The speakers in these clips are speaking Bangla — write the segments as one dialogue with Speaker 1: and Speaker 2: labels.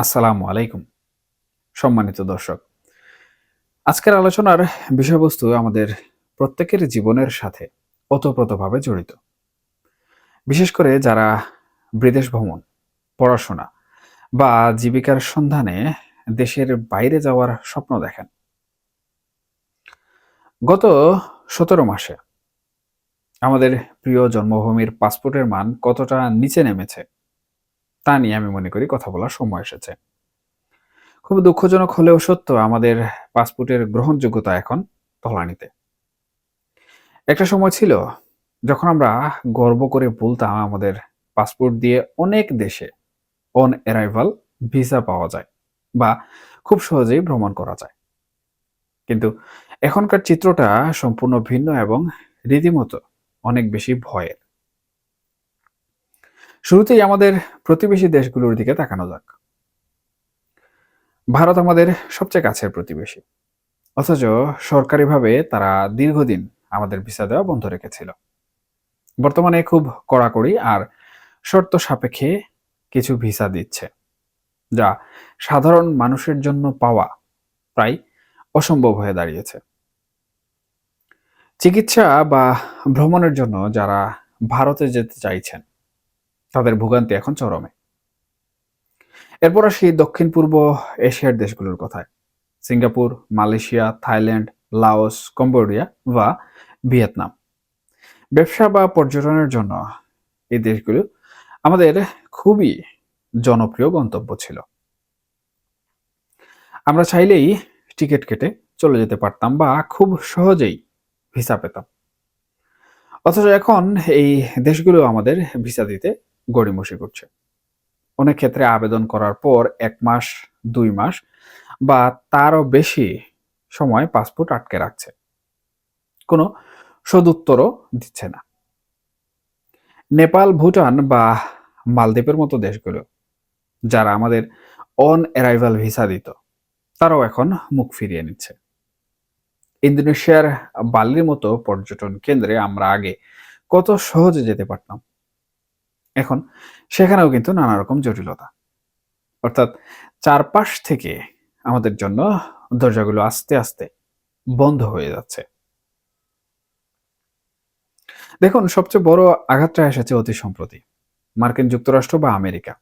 Speaker 1: আসসালামু আলাইকুম সম্মানিত দর্শক। আজকের আলোচনার বিষয়বস্তু আমাদের প্রত্যেকের জীবনের সাথে ওতপ্রোতভাবে জড়িত। বিশেষ করে যারা বিদেশ ভ্রমণ, পড়াশোনা বা জীবিকার সন্ধানে দেশের বাইরে যাওয়ার স্বপ্ন দেখেন। গত ১৭ মাসে আমাদের প্রিয় জন্মভূমির পাসপোর্টের মান কতটা নিচে নেমেছে তা নিয়ে আমি মনে করি কথা বলার সময় এসেছে। খুব দুঃখজনক হলেও সত্য, আমাদের পাসপোর্টের গ্রহণযোগ্যতা এখন তলানিতে। একটা সময় ছিল যখন আমরা গর্ব করে বলতাম আমাদের পাসপোর্ট দিয়ে অনেক দেশে অন অ্যারাইভাল ভিসা পাওয়া যায় বা খুব সহজেই ভ্রমণ করা যায়। কিন্তু এখনকার চিত্রটা সম্পূর্ণ ভিন্ন এবং রীতিমতো অনেক বেশি ভয়ের। শুরুতেই আমাদের প্রতিবেশী দেশগুলোর দিকে তাকানো যাক। ভারত আমাদের সবচেয়ে কাছের প্রতিবেশী, অথচ সরকারিভাবে তারা দীর্ঘদিন আমাদের ভিসা দেওয়া বন্ধ রেখেছিল। বর্তমানে খুব কড়াকড়ি আর শর্ত সাপেক্ষে কিছু ভিসা দিচ্ছে, যা সাধারণ মানুষের জন্য পাওয়া প্রায় অসম্ভব হয়ে দাঁড়িয়েছে। চিকিৎসা বা ভ্রমণের জন্য যারা ভারতে যেতে চাইছেন তাদের ভোগান্তি এখন চরমে। এরপর আসি দক্ষিণ পূর্ব এশিয়ার দেশগুলোর কথায়। Singapore, Malaysia, Thailand, Laos, Cambodia বা ভিয়েতনাম। ব্যবসা বা পর্যটনের জন্য এই দেশগুলো আমাদের খুবই জনপ্রিয় গন্তব্য ছিল। আমরা চাইলেই টিকিট কেটে চলে যেতে পারতাম বা খুব সহজেই ভিসা পেতাম। অথচ এখন এই দেশগুলো আমাদের ভিসা দিতে গড়িমসি করছে। অনেক ক্ষেত্রে আবেদন করার পর ১ মাস, ২ মাস বা তারও বেশি সময় পাসপোর্ট আটকে রাখছে। কোনো সদুত্তরও দিচ্ছে না। নেপাল, ভুটান বা মালদ্বীপের মতো দেশগুলো যারা আমাদের অন অ্যারাইভাল ভিসা দিত, তারাও এখন মুখ ফিরিয়ে নিচ্ছে। ইন্দোনেশিয়ার বালির মতো পর্যটন কেন্দ্রে আমরা আগে কত সহজে যেতে পারতাম, এখন সেখানেও কিন্তু নানা রকম জটিলতা। অর্থাৎ চারপাশ থেকে আমাদের জন্য দরজাগুলো আস্তে আস্তে বন্ধ হয়ে যাচ্ছে। দেখুন, সবচেয়ে বড় আঘাতটা এসেছে অতি সম্প্রতি মার্কিন যুক্তরাষ্ট্র বা আমেরিকা,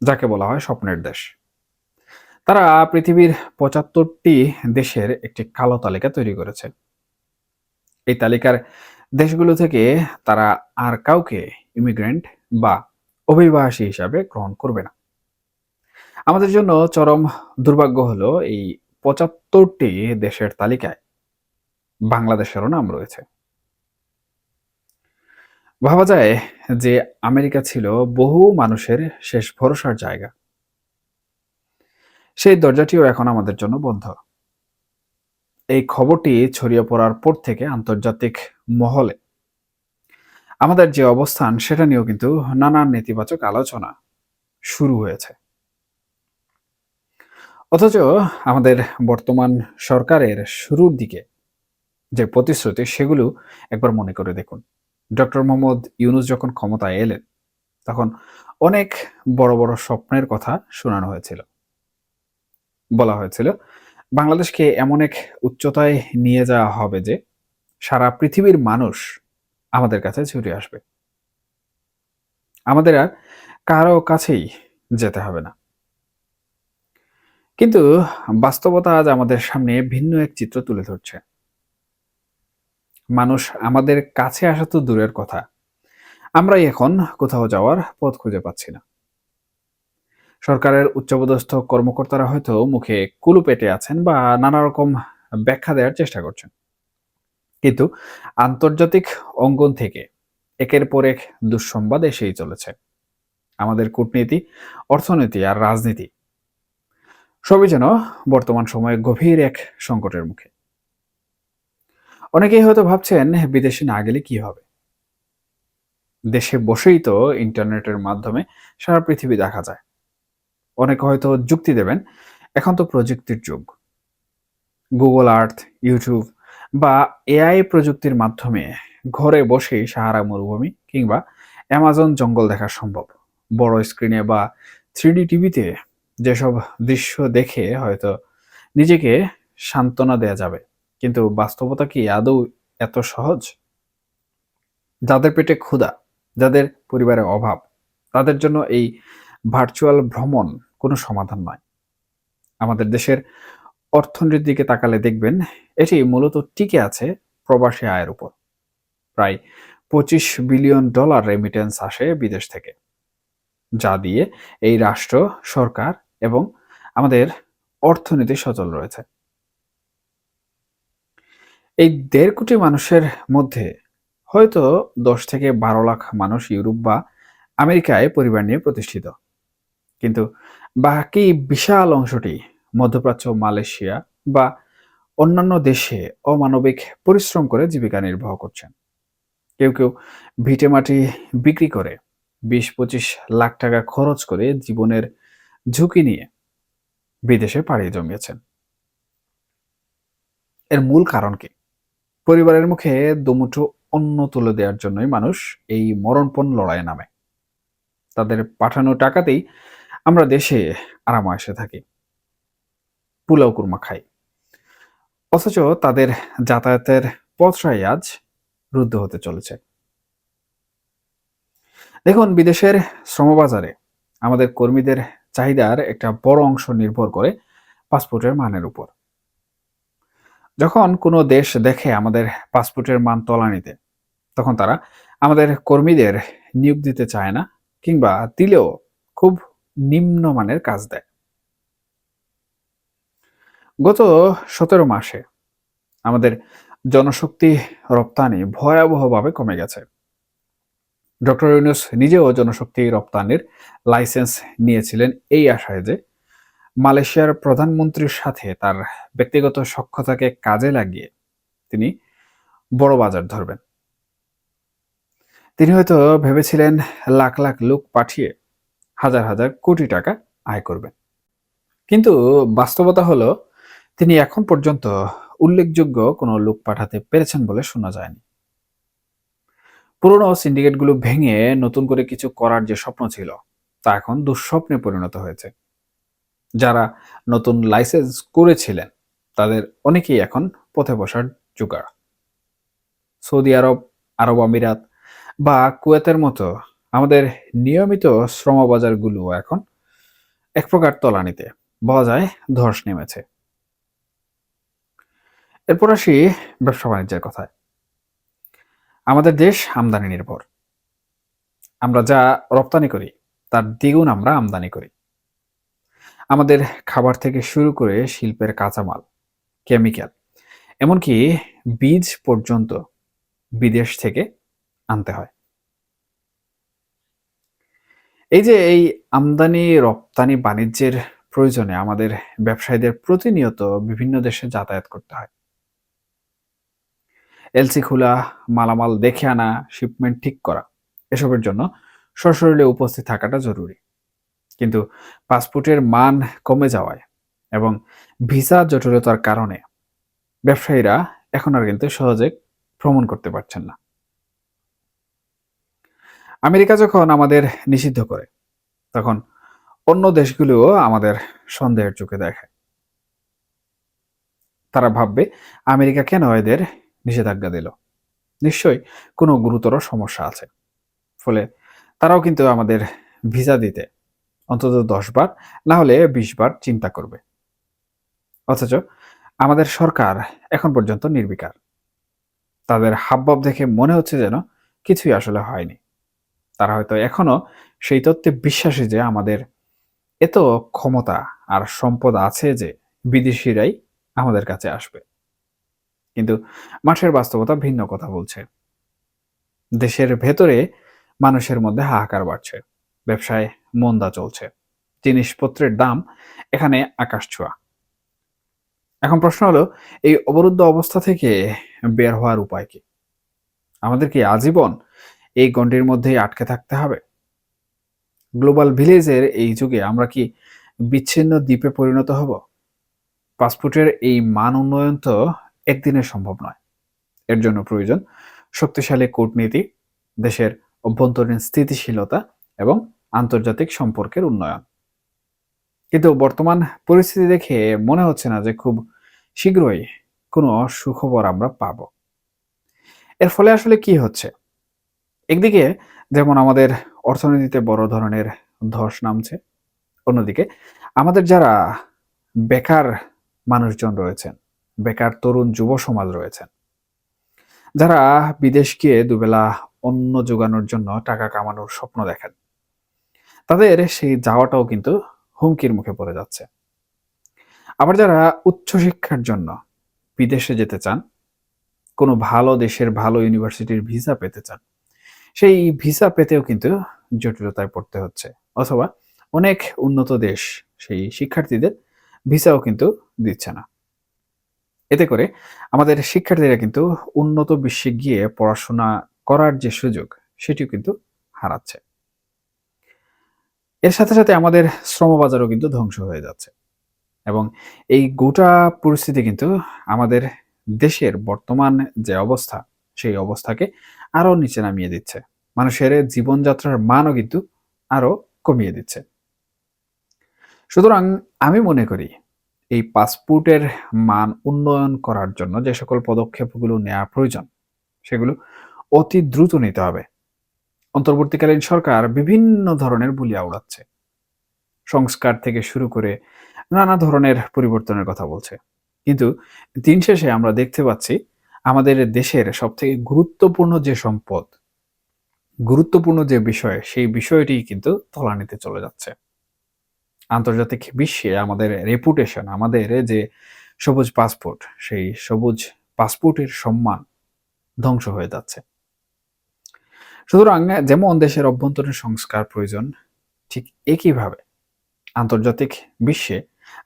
Speaker 1: যাকে বলা হয় স্বপ্নের দেশ। তারা পৃথিবীর ৭৫টি দেশের একটি কালো তালিকা তৈরি করেছে। এই তালিকার দেশগুলো থেকে তারা আর কাউকে ইমিগ্রেন্ট বা অভিবাসী হিসাবে গ্রহণ করবে না। আমাদের জন্য চরম দুর্ভাগ্য হলো এই ৭৫টি দেশের তালিকায় বাংলাদেশেরও নাম রয়েছে। ভাবা যায় যে আমেরিকা ছিল বহু মানুষের শেষ ভরসার জায়গা। সেই দরজাটিও এখন আমাদের জন্য বন্ধ। এই খবরটি ছড়িয়ে পড়ার পর থেকে আন্তর্জাতিক মহলে আমাদের যে অবস্থান সেটা নিয়েও কিন্তু নানান নেতিবাচক আলোচনা শুরু হয়েছে। অথচ আমাদের বর্তমান সরকারের শুরুর দিকে যে প্রতিশ্রুতি সেগুলো একবার মনে করে দেখুন। ডক্টর মোহাম্মদ ইউনূস যখন ক্ষমতায় এলেন তখন অনেক বড় বড় স্বপ্নের কথা শোনানো হয়েছিল। বলা হয়েছিল বাংলাদেশকে এমন এক উচ্চতায় নিয়ে যাওয়া হবে যে সারা পৃথিবীর মানুষ আমাদের কাছে ছুটে আসবে। আমাদের আর কারো কাছেই যেতে হবে না। কিন্তু বাস্তবতা আজ আমাদের সামনে ভিন্ন এক চিত্র তুলে ধরছে। মানুষ আমাদের কাছে আসা তো দূরের কথা, আমরাই এখন কোথাও যাওয়ার পথ খুঁজে পাচ্ছি না। সরকারের উচ্চপদস্থ কর্মকর্তারা হয়তো মুখে কুলু পেটে আছেন বা নানা রকম ব্যাখ্যা দেওয়ার চেষ্টা করছেন, কিন্তু আন্তর্জাতিক অঙ্গন থেকে একের পর এক দুঃসংবাদ এসেই চলেছে। আমাদের কূটনীতি, অর্থনীতি আর রাজনীতি সবই যেন বর্তমান সময়ে গভীর এক সংকটের মুখে। অনেকেই হয়তো ভাবছেন বিদেশে না গেলে কি হবে। দেশে বসেই তো ইন্টারনেটের মাধ্যমে সারা পৃথিবী দেখা যায়। অনেকে হয়তো যুক্তি দেবেন, এখন তো প্রযুক্তির যুগ। গুগল আর্থ, ইউটিউব বা এআই প্রযুক্তির মাধ্যমে ঘরে বসেই সাহারা মরুভূমি কিংবা অ্যামাজন জঙ্গল দেখা সম্ভব। বড় স্ক্রিনে বা 3D টিভিতে যেসব দৃশ্য দেখে হয়তো নিজেকে সান্ত্বনা দেয়া যাবে, কিন্তু বাস্তবতা কি আদৌ এত সহজ? যাদের পেটে ক্ষুধা, যাদের পরিবারে অভাব, তাদের জন্য এই ভার্চুয়াল ভ্রমণ কোনো সমাধান নয়। আমাদের দেশের অর্থনীতির দিকে তাকালে দেখবেন এটি মূলত টিকে আছে প্রবাসী আয়ের উপর। প্রায় $25 বিলিয়ন রেমিটেন্স আসে বিদেশ থেকে, যা দিয়ে এই রাষ্ট্র, সরকার এবং আমাদের অর্থনীতি সচল রয়েছে। এই 1.5 কোটি মানুষের মধ্যে হয়তো 10 থেকে 12 লাখ মানুষ ইউরোপ বা আমেরিকায় পরিবার নিয়ে প্রতিষ্ঠিত, কিন্তু বাকি বিশাল অংশটি মধ্যপ্রাচ্য, মালয়েশিয়া বা অন্যান্য দেশে অমানবিক পরিশ্রম করে জীবিকা নির্বাহ করছেন। কেউ কেউ ভিটেমাটি বিক্রি করে 20-25 লাখ টাকা খরচ করে জীবনের ঝুঁকি নিয়ে বিদেশে পাড়ি জমিয়েছেন। এর মূল কারণ কি? পরিবারের মুখে দুমুঠো অন্ন তুলে দেওয়ার জন্যই মানুষ এই মরণপণ লড়াইয়ে নামে। তাদের পাঠানো টাকাতেই আমরা দেশে আরাম-আয়েশে থাকি, পোলাও কুরমা খাই, অথচ তাদের যাতায়াতের পথটাই আজ রুদ্ধ হতে চলেছে। দেখুন, বিদেশের শ্রমবাজারে আমাদের কর্মীদের চাহিদার একটা বড় অংশ নির্ভর করে পাসপোর্টের মানের উপর। যখন কোনো দেশ দেখে আমাদের পাসপোর্টের মান তলানিতে, তখন তারা আমাদের কর্মীদের নিয়োগ দিতে চায় না, কিংবা দিলেও খুব নিম্নমানের কাজ দেয়। গত 17 মাসে আমাদের জনশক্তি রপ্তানি ভয়াবহভাবে কমে গেছে। ডক্টর ইউনূস নিজেও জনশক্তি রপ্তানির লাইসেন্স নিয়েছিলেন এই আশায় যে মালয়েশিয়ার প্রধানমন্ত্রীর সাথে তার ব্যক্তিগত সখ্যতাকে কাজে লাগিয়ে তিনি বড় বাজার ধরবেন। তিনি হয়তো ভেবেছিলেন লাখ লাখ লোক পাঠিয়ে হাজার হাজার কোটি টাকা আয় করবেন। কিন্তু বাস্তবতা হলো তিনি এখন পর্যন্ত উল্লেখযোগ্য কোনো লোক পাঠাতে পেরেছেন বলে শোনা যায়নি। পুরনো সিন্ডিকেটগুলো ভেঙে নতুন করে কিছু করার যে স্বপ্ন ছিল, তা এখন দুঃস্বপ্নে পরিণত হয়েছে। যারা নতুন লাইসেন্স করেছিলেন তাদের অনেকেই এখন পথে বসার জোগাড়। সৌদি আরব, আরব আমিরাত বা কুয়েতের মতো আমাদের নিয়মিত শ্রমবাজারগুলো এখন এক প্রকার তলানিতে, বলা যায় ধস নেমেছে। এরপর আসি ব্যবসা বাণিজ্যের কথায়। আমাদের দেশ আমদানি নির্ভর। আমরা যা রপ্তানি করি তার দ্বিগুণ আমরা আমদানি করি। আমাদের খাবার থেকে শুরু করে শিল্পের কাঁচামাল, কেমিক্যাল, এমনকি বীজ পর্যন্ত বিদেশ থেকে আনতে হয়। এই যে এই আমদানি রপ্তানি বাণিজ্যের প্রয়োজনে আমাদের ব্যবসায়ীদের প্রতিনিয়ত বিভিন্ন দেশে যাতায়াত করতে হয়। এলসি খোলা, মালামাল দেখে আনা, শিপমেন্ট ঠিক করা, এসবের জন্য সশরীরে উপস্থিত থাকাটা জরুরি। কিন্তু পাসপোর্টের মান কমে যাওয়ায় এবং ভিসা জটিলতার কারণে ব্যবসায়ীরা এখন আর কিন্তু সহজে ভ্রমণ করতে পারছেন না। আমেরিকা যখন আমাদের নিষিদ্ধ করে, তখন অন্য দেশগুলোও আমাদের সন্দেহের চোখে দেখে। তারা ভাববে আমেরিকা কেন এদের নিষেধাজ্ঞা দিল, নিশ্চয়ই কোনো গুরুতর সমস্যা আছে। ফলে তারাও কিন্তু আমাদের ভিসা দিতে অন্তত 10 বার, না হলে 20 বার চিন্তা করবে। অথচ আমাদের সরকার এখন পর্যন্ত নির্বিকার। তাদের হাবভাব দেখে মনে হচ্ছে যেন কিছুই আসলে হয়নি। তারা হয়তো এখনো সেই তত্ত্বে বিশ্বাসী যে আমাদের এত ক্ষমতা আর সম্পদ আছে যে বিদেশিরাই আমাদের কাছে আসবে। কিন্তু মাঠের বাস্তবতা ভিন্ন কথা বলছে। দেশের ভেতরে মানুষের মধ্যে হাহাকার বাড়ছে, ব্যবসায় মন্দা চলছে, জিনিসপত্রের দাম এখানে আকাশ ছোঁয়া। এখন প্রশ্ন হলো, এই অবরুদ্ধ অবস্থা থেকে বের হওয়ার উপায় কি? আমাদের কি আজীবন এই গণ্ডির মধ্যেই আটকে থাকতে হবে? গ্লোবাল ভিলেজের এই যুগে আমরা কি বিচ্ছিন্ন দ্বীপে পরিণত হব? পাসপোর্টের এই মান উন্নয়ন তো একদিনে সম্ভব নয়। এর জন্য প্রয়োজন শক্তিশালী কূটনীতি, দেশের অভ্যন্তরীণ স্থিতিশীলতা এবং আন্তর্জাতিক সম্পর্কের উন্নয়ন। কিন্তু বর্তমান পরিস্থিতি দেখে মনে হচ্ছে না যে খুব শীঘ্রই কোনো সুখবর আমরা পাবো। এর ফলে আসলে কি হচ্ছে? একদিকে যেমন আমাদের অর্থনীতিতে বড় ধরনের ধস নামছে, অন্যদিকে আমাদের যারা বেকার মানুষজন রয়েছেন, বেকার তরুণ যুব সমাজ রয়েছেন, যারা বিদেশ গিয়ে দুবেলা অন্ন জোগানোর জন্য টাকা কামানোর স্বপ্ন দেখেন, তাদের সেই যাওয়াটাও কিন্তু হুমকির মুখে পড়ে যাচ্ছে। আবার যারা উচ্চশিক্ষার জন্য বিদেশে যেতে চান, কোনো ভালো দেশের ভালো ইউনিভার্সিটির ভিসা পেতে চান, সেই ভিসা পেতেও কিন্তু জটিলতায় পড়তে হচ্ছে। অথবা অনেক উন্নত দেশ সেই শিক্ষার্থীদের ভিসাও কিন্তু দিচ্ছে না। এতে করে আমাদের শিক্ষার্থীরা কিন্তু উন্নত বিশ্বে গিয়ে পড়াশোনা করার যে সুযোগ, সেটিও কিন্তু হারাচ্ছে। এর সাথে, সাথে আমাদের শ্রমবাজারও কিন্তু ধ্বংস হয়ে যাচ্ছে। এবং এই গোটা পরিস্থিতি কিন্তু আমাদের দেশের বর্তমান যে অবস্থা, সেই অবস্থাকে আরো নিচে নামিয়ে দিচ্ছে। মানুষের জীবনযাত্রার মানও কিন্তু আরো কমিয়ে দিচ্ছে। সুতরাং আমি মনে করি এই পাসপোর্টের মান উন্নয়ন করার জন্য যে সকল পদক্ষেপগুলো নেওয়া প্রয়োজন, সেগুলো অতি দ্রুত নিতে হবে। অন্তর্বর্তীকালীন সরকার বিভিন্ন ধরনের বুলিয়া উড়াচ্ছে। সংস্কার থেকে শুরু করে নানা ধরনের পরিবর্তনের কথা বলছে। কিন্তু দিন শেষে আমরা দেখতে পাচ্ছি আমাদের দেশের সবথেকে গুরুত্বপূর্ণ যে সম্পদ, গুরুত্বপূর্ণ যে বিষয়, সেই বিষয়টি কিন্তু তলানিতে চলে যাচ্ছে। আন্তর্জাতিক বিশ্বে আমাদের রেপুটেশন, আমাদের যে সবুজ পাসপোর্ট, সেই সবুজ পাসপোর্টের সম্মান ধ্বংস হয়ে যাচ্ছে। সুতরাং যেমন দেশের অভ্যন্তরীণ সংস্কার প্রয়োজন, ঠিক একইভাবে আন্তর্জাতিক বিশ্বে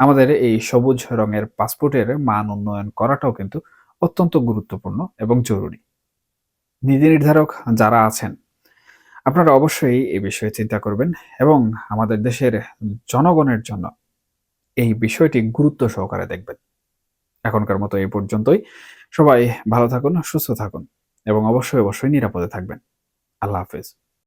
Speaker 1: আমাদের এই সবুজ রঙের পাসপোর্টের মান উন্নয়ন করাটাও কিন্তু অত্যন্ত গুরুত্বপূর্ণ এবং জরুরি। নীতি নির্ধারক যারা আছেন, আপনারা অবশ্যই এই বিষয়ে চিন্তা করবেন এবং আমাদের দেশের জনগণের জন্য এই বিষয়টি গুরুত্ব সহকারে দেখবেন। এখনকার মতো এই পর্যন্তই। সবাই ভালো থাকুন, সুস্থ থাকুন এবং অবশ্যই নিরাপদে থাকবেন। আল্লাহ হাফেজ।